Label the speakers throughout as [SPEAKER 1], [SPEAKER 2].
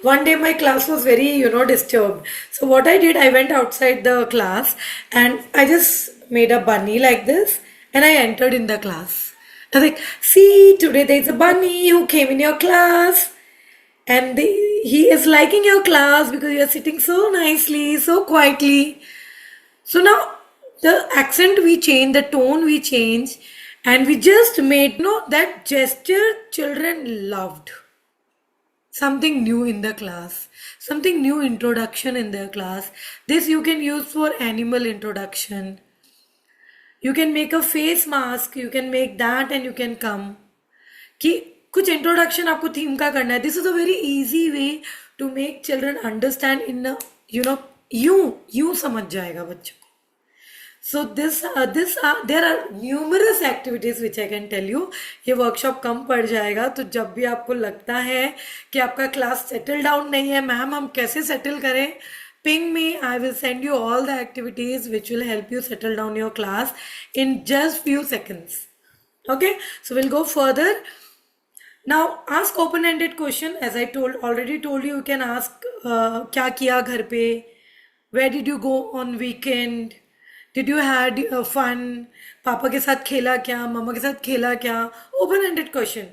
[SPEAKER 1] One day my class was very, disturbed. So what I did, I went outside the class and I just made a bunny like this and I entered in the class. I was like, see, today there's a bunny who came in your class and he is liking your class because you're sitting so nicely, so quietly. So now the accent we change, the tone we change, and we just made, that gesture children loved. Something new in the class, something new introduction in the class. This you can use for animal introduction. You can make a face mask, you can make that and you can come कि कुछ introduction आपको theme का करना है. This is a very easy way to make children understand in you know यूं समझ जाएगा बच्चों को. So there are numerous activities which I can tell you. ये वर्कशॉप कम पड़ जाएगा तो जब भी आपको लगता है कि आपका क्लास सेटल डाउन नहीं है, मैम हम कैसे सेटल करें, ping me. I will send you all the activities which will help you settle down your class in just few seconds. Okay, so we'll go further. Now ask open-ended question. As I already told you, you can ask क्या किया घर पे, where did you go on weekend, did you had fun, पापा के साथ खेला क्या, मम्मा के साथ खेला क्या. ओपन एंडेड क्वेश्चन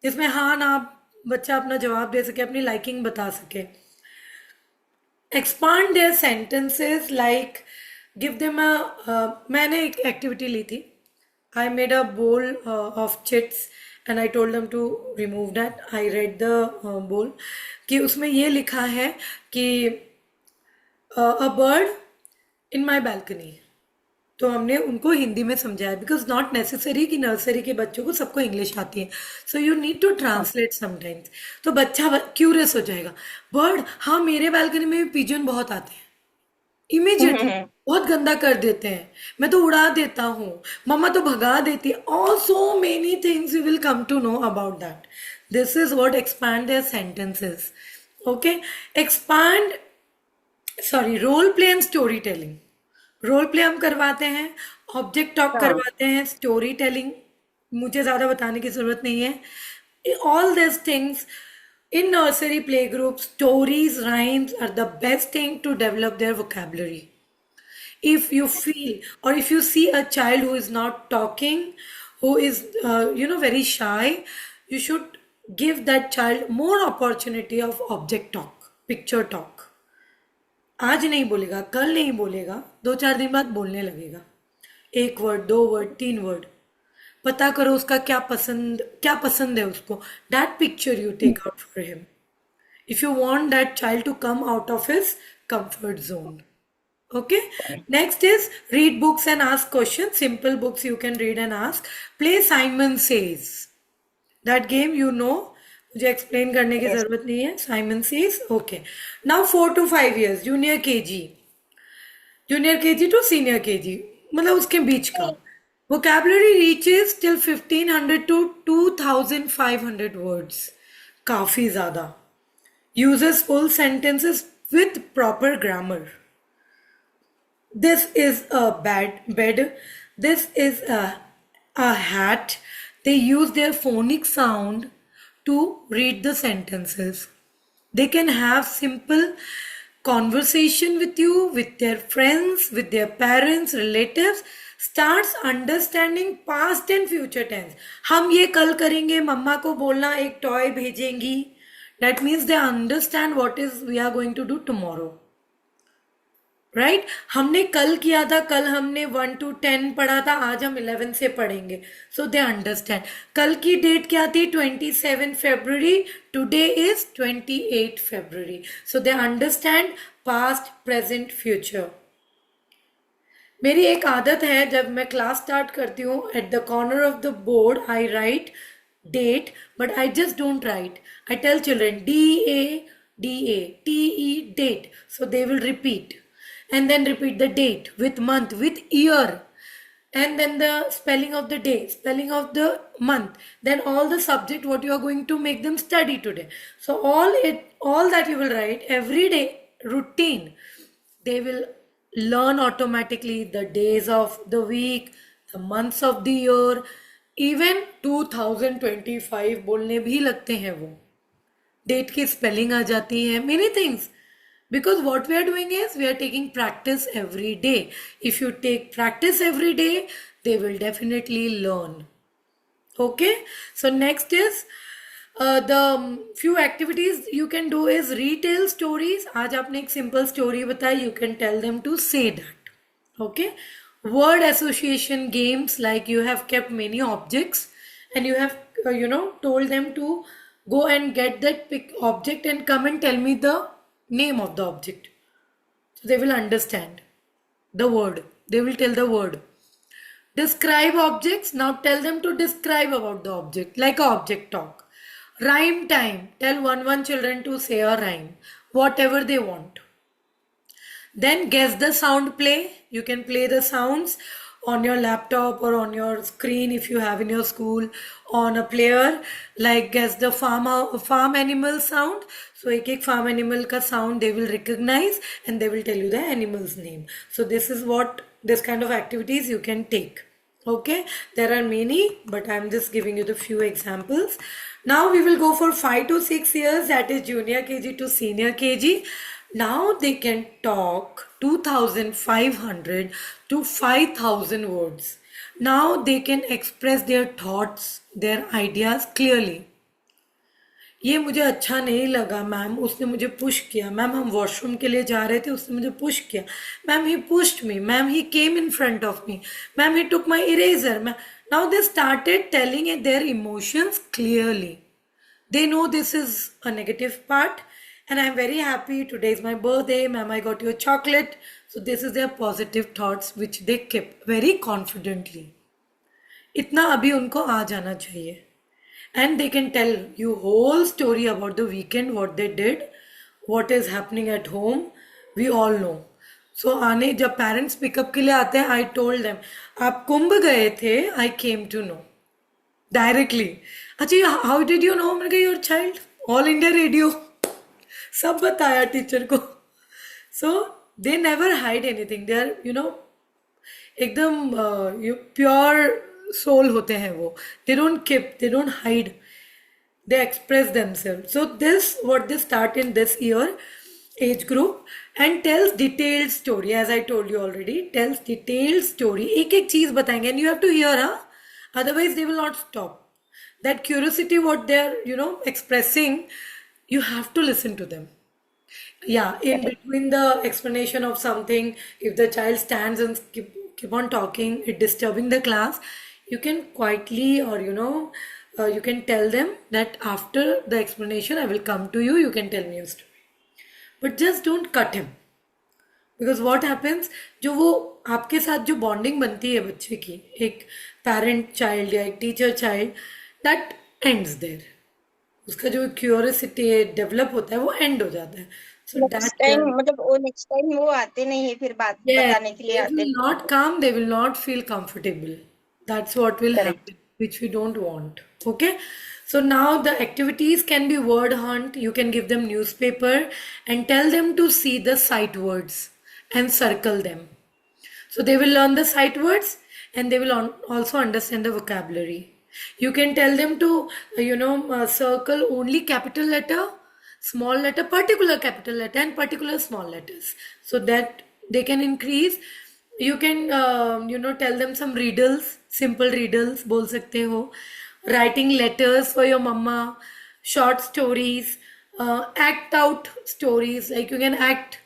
[SPEAKER 1] जिसमें हाँ ना बच्चा अपना जवाब दे सके, अपनी लाइकिंग बता सके. expand their sentences, like give them a मैंने एक एक्टिविटी ली थी. I made a bowl of chits and I told them to remove that. I read the bowl कि उसमें ये लिखा है कि a bird in my balcony. तो हमने उनको हिंदी में समझाया बिकॉज नॉट नेसेसरी कि नर्सरी के बच्चों को सबको इंग्लिश आती है. So you need to translate sometimes. तो बच्चा क्यूरियस हो जाएगा. बर्ड, हाँ मेरे बालकनी में भी पिजन बहुत आते हैं. इमीडिएटली बहुत गंदा कर देते हैं, मैं तो उड़ा देता हूँ, मम्मा तो भगा देती है. Also many things you will come to know about that. This is what expand their sentences. Okay, expand, sorry, role play and story telling. Role play हम करवाते हैं, ऑब्जेक्ट टॉक
[SPEAKER 2] हाँ.
[SPEAKER 1] करवाते हैं, स्टोरी टेलिंग मुझे ज़्यादा बताने की ज़रूरत नहीं है. All this things in nursery playgroup, stories, rhymes are the best thing to develop their vocabulary. If you feel or if you see a child who is not talking, who is very shy, you should give that child more opportunity of object talk, picture talk. आज नहीं बोलेगा, कल नहीं बोलेगा, 2-4 दिन बाद बोलने लगेगा. एक वर्ड, 2 वर्ड, 3 वर्ड. पता करो उसका क्या पसंद है उसको. That picture you take out for him if you want that child to come out of his comfort zone. Okay, next is read books and ask questions. Simple books you can read and ask. Play Simon Says. That game you know, मुझे explain करने की
[SPEAKER 2] Yes.
[SPEAKER 1] जरूरत नहीं है. Simon Says. Okay, now 4 to 5 years, junior KG, junior KG to senior KG, मतलब उसके बीच का. Vocabulary reaches till 1500 to 2500 words. काफी ज्यादा. Uses full sentences with proper grammar. This is a bed. This is a hat. They use their phonic sound to read the sentences. They can have simple conversation with you, with their friends, with their parents, relatives. Starts understanding past and future tense. हम ये कल करेंगे, मम्मा को बोलना एक toy भेजेंगी. That means they understand what is we are going to do tomorrow. Right, हमने कल किया था, कल हमने 1 to 10 पढ़ा था, आज हम 11 से पढ़ेंगे. So they understand. कल की डेट क्या थी, 27 फरवरी. Today is 28 February. So they understand past, present, future. मेरी एक आदत है, जब मैं क्लास स्टार्ट करती हूँ, at the corner of the board I right date, but I just don't write. I tell children DADA date. So they will repeat and then repeat the date with month, with year, and then the spelling of the day, spelling of the month, then all the subject what you are going to make them study today. So all that you will write every day, routine, they will learn automatically the days of the week, the months of the year. Even 2025 बोलने भी लगते हैं वो. Date की spelling आ जाती है, many things. Because what we are doing is we are taking practice every day. If you take practice every day, they will definitely learn. Okay, so next is the few activities you can do is retell stories. आज आपने एक simple story बताई, you can tell them to say that. Okay, word association games, like you have kept many objects and you have told them to go and get that object and come and tell me the name of the object. So they will understand the word. They will tell the word. Describe objects. Now tell them to describe about the object, like a object talk. Rhyme time. Tell one children to say a rhyme, whatever they want. Then guess the sound play. You can play the sounds on your laptop or on your screen if you have in your school on a player. Like guess the farm animal sound. So एक farm animal ka sound they will recognize and they will tell you the animal's name. So this kind of activities you can take. Okay, there are many, but I'm just giving you the few examples. Now we will go for 5 to 6 years, that is junior KG to senior KG. Now they can talk 2500 to 5000 words. Now they can express their thoughts, their ideas clearly. ये मुझे अच्छा नहीं लगा ma'am, उसने मुझे push किया, ma'am हम washroom के लिए जा रहे थे, उसने मुझे पुश किया, ma'am he pushed me, ma'am he came in front of me, ma'am he took my eraser. Now they started telling their emotions clearly. They know this is a negative part and I'm very happy. Today is my birthday. Ma'am, I got you a chocolate. So this is their positive thoughts which they kept very confidently. इतना अभी उनको आ जाना चाहिए. And they can tell you whole story about the weekend, what they did, what is happening at home. We all know. So आने जब parents pickup के लिए आते हैं, I told them, आप कुंभ गए थे, I came to know. Directly. अच्छा, how did you know? मैंने कहा your child, all India radio, सब बताया टीचर को. So they never hide anything. They are एकदम pure soul होते हैं वो. They don't keep, they don't hide. They express themselves. So this what they start in this year age group and tells detailed story. As I told you already, tells detailed story. एक चीज बताएंगे and you have to hear, huh? Otherwise they will not stop. That curiosity what they're expressing, you have to listen to them. Yeah, in between the explanation of something, if the child stands and keep on talking, it disturbing the class, you can quietly or you can tell them that after the explanation I will come to you, you can tell me a story. But just don't cut him. Because what happens, जो वो आपके साथ जो bonding बनती है बच्चे की, एक parent child या एक teacher child, that ends there. उसका जो curiosity develop होता है वो end हो जाता है. So
[SPEAKER 2] नेक्स्ट
[SPEAKER 1] that
[SPEAKER 2] टाइम मतलब वो नेक्स्ट टाइम वो आते नहीं है फिर बात
[SPEAKER 1] yes,
[SPEAKER 2] बताने के लिए
[SPEAKER 1] they
[SPEAKER 2] आते
[SPEAKER 1] will not come, they will not feel comfortable. That's what will
[SPEAKER 2] correct.
[SPEAKER 1] happen, which we don't want. Okay. So now the activities can be word hunt. You can give them newspaper and tell them to see the sight words and circle them. So they will learn the sight words and they will also understand the vocabulary. You can tell them to, circle only capital letter, small letter, particular capital letter, and particular small letters, so that they can increase. You can, tell them some riddles, simple riddles, बोल सकते हो. Writing letters for your mama, short stories, act out stories, like you can act.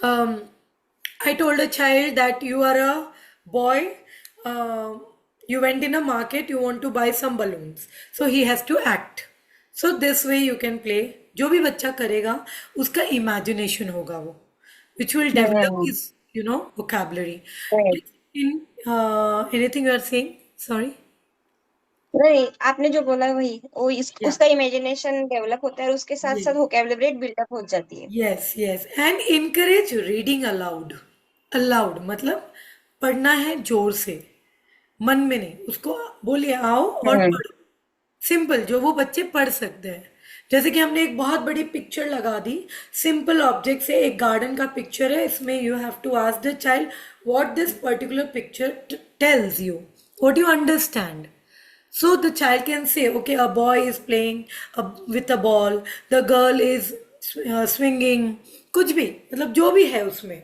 [SPEAKER 1] I told a child that you are a boy, you went in a market, you want to buy some balloons. So he has to act. So this way you can play. जो भी बच्चा करेगा उसका imagination होगा वो, which will develop his, vocabulary. In anything you are saying? Sorry.
[SPEAKER 2] नहीं, आपने जो बोला वही वो
[SPEAKER 1] Yeah.
[SPEAKER 2] उसका इमेजिनेशन डेवलप होता है और उसके साथ
[SPEAKER 1] Yes.
[SPEAKER 2] साथ वोकेबलरी बिल्डअप हो जाती है.
[SPEAKER 1] Yes, yes. And encourage reading aloud. Aloud मतलब पढ़ना है जोर से, मन में नहीं. उसको बोलिए आओ और
[SPEAKER 2] हम्म.
[SPEAKER 1] पढ़ो. सिंपल जो वो बच्चे पढ़ सकते हैं. जैसे कि हमने एक बहुत बड़ी पिक्चर लगा दी, सिंपल ऑब्जेक्ट से एक गार्डन का पिक्चर है, इसमें you have to ask the child what this particular picture tells you, what you understand. So the child can say, okay, a boy is playing with a ball, the girl is swinging, कुछ भी मतलब जो भी है उसमें,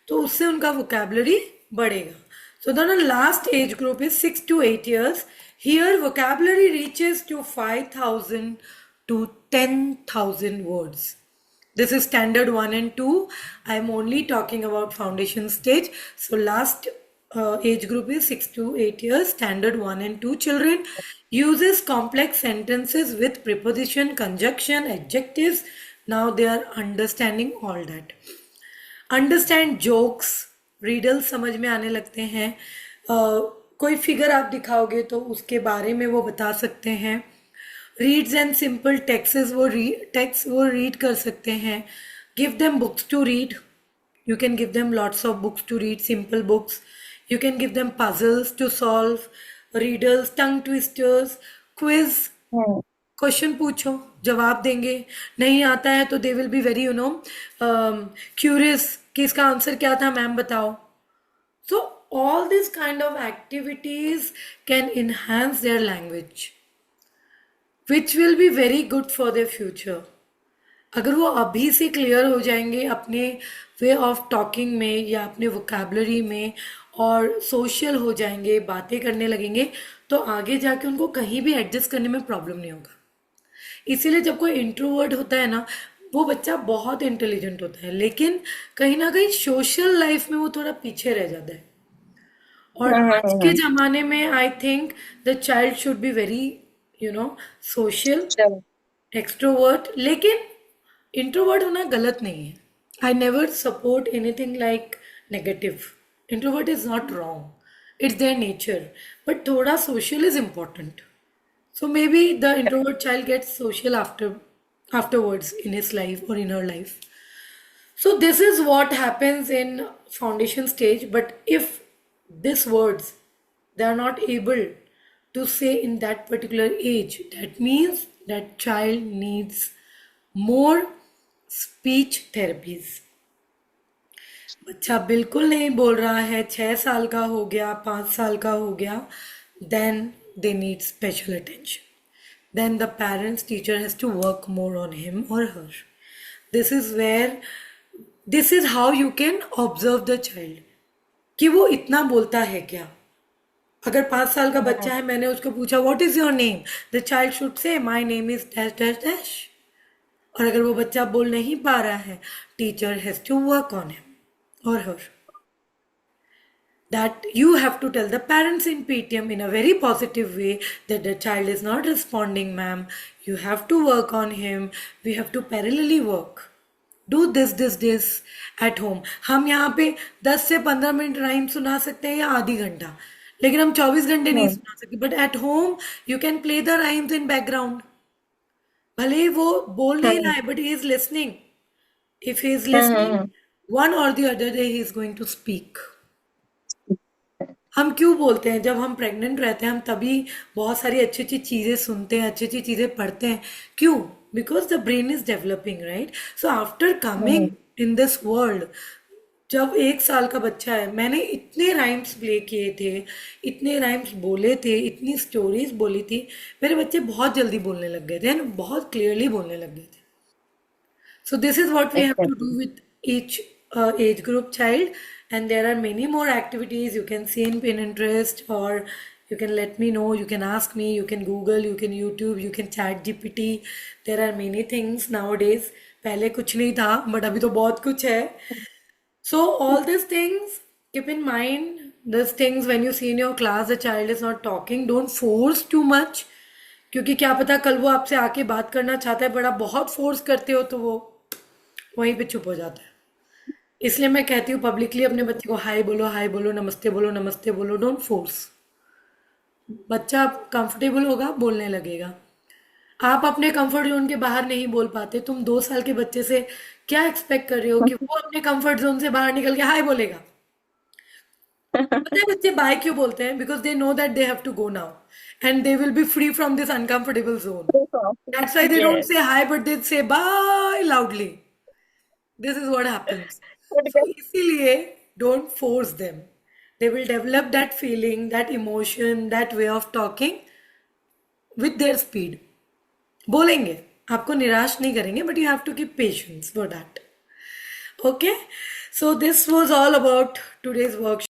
[SPEAKER 1] तो उससे उनका vocabulary बढ़ेगा. So then the last age group is 6 to 8 years. Here vocabulary reaches to 5,000 to 10,000 words. This is standard 1 and 2. I am only talking about foundation stage. So last age group is 6 to 8 years. Standard 1 and 2 children uses complex sentences with preposition, conjunction, adjectives. Now they are understanding all that. Understand jokes, riddle समझ में आने लगते हैं. कोई figure आप दिखाओगे तो उसके बारे में वो बता सकते हैं. रीड्स एंड सिंपल टेक्स्ट वो रीड कर सकते हैं. Give them books to read. You can give them lots of books to read, simple books. You can give them puzzles to solve, riddles, tongue twisters, quiz.
[SPEAKER 2] Hmm.
[SPEAKER 1] Question पूछो, जवाब देंगे. नहीं आता है तो they will be very curious कि इसका answer क्या था मैम बताओ. So all this kind of activities can enhance their language, which will be very good for their future. अगर वो अभी से क्लियर हो जाएंगे अपने वे ऑफ टॉकिंग में या अपने वोकेबलरी में और सोशल हो जाएंगे, बातें करने लगेंगे, तो आगे जाके उनको कहीं भी एडजस्ट करने में प्रॉब्लम नहीं होगा. इसीलिए जब कोई इंट्रोवर्ट होता है ना, वो बच्चा बहुत इंटेलिजेंट होता है, लेकिन कहीं ना कहीं सोशल लाइफ में वो थोड़ा पीछे रह जाता है. और आज के जमाने में I think the child should be very social,
[SPEAKER 2] चलो.
[SPEAKER 1] एक्सट्रोवर्ट. लेकिन इंट्रोवर्ट होना गलत नहीं है. I never support anything like negative. Introvert is not wrong, it's their nature, but थोड़ा social is important. So maybe the introvert child gets social afterwards in his life or in her life. So this is what happens in foundation stage. But if these words they are not able to say in that particular age, that means that child needs more speech therapies. बच्चा बिल्कुल नहीं बोल रहा है, 6 साल का हो गया, 5 साल का हो गया, then they need special attention. Then the parents teacher has to work more on him or her. This is where, this is how you can observe the child कि वो इतना बोलता है क्या. अगर 5 साल का बच्चा है, मैंने उसको पूछा what is your name, the child should say my name is dash dash dash. और अगर वो बच्चा बोल नहीं पा रहा है, teacher has to work on him or her. That you have to tell the parents in PTM in a very positive way that the child is not responding, ma'am. You have to work on him. We have to parallelly work. Do this at home. हम यहाँ पे 10 से 15 minute rhyme सुना सकते हैं या आधी घंटा, लेकिन हम 24 घंटे नहीं सुना सकते. But at home you can play the rhymes in background. भले ही वो बोल नहीं रहा है, but he is listening. If he is listening, one or the other day he is going to speak. हम क्यों बोलते हैं, जब हम प्रेग्नेंट रहते हैं हम तभी बहुत सारी अच्छी अच्छी चीज़ें सुनते हैं, अच्छी अच्छी चीज़ें पढ़ते हैं. क्यों? Because the brain is developing, right. So after coming in this world, जब 1 साल का बच्चा है, मैंने इतने राइम्स प्ले किए थे, इतने राइम्स बोले थे, इतनी स्टोरीज बोली थी, मेरे बच्चे बहुत जल्दी बोलने लग गए थे, बहुत क्लियरली बोलने लग गए थे. So this is what we have to do with each age group child, and there are many more activities you can see in Pinterest, or you can let me know, you can ask me, you can Google, you can YouTube, you can chat GPT. There are many things nowadays. पहले कुछ नहीं था, but अभी तो बहुत कुछ है. So all these things, keep in mind, these things when you see in your class the child is not talking, don't force too much. क्योंकि क्या पता कल वो आपसे आके बात करना चाहता है, बड़ा बहुत फोर्स करते हो तो वो वहीं पे चुप हो जाता है. इसलिए मैं कहती हूँ पब्लिकली अपने बच्चे को हाय बोलो, नमस्ते बोलो, नमस्ते बोलो. Don't force. बच्चा कंफर्टेबल होगा, बोलने लगेगा. आप अपने कंफर्ट जोन के बाहर नहीं बोल पाते, तुम 2 साल के बच्चे से क्या एक्सपेक्ट कर रहे हो कि वो अपने कंफर्ट जोन से बाहर निकल के हाय बोलेगा. पता है बच्चे बाय क्यों बोलते हैं? Because they know that they have to go now and they will be free from this uncomfortable zone. That's why they don't say hi, but they say bye loudly. This is what happens. So इसीलिए don't force them. They will develop that feeling, that emotion, that way of talking with their speed. बोलेंगे, आपको निराश नहीं करेंगे, but you have to keep patience for that. Okay, so this was all about today's workshop.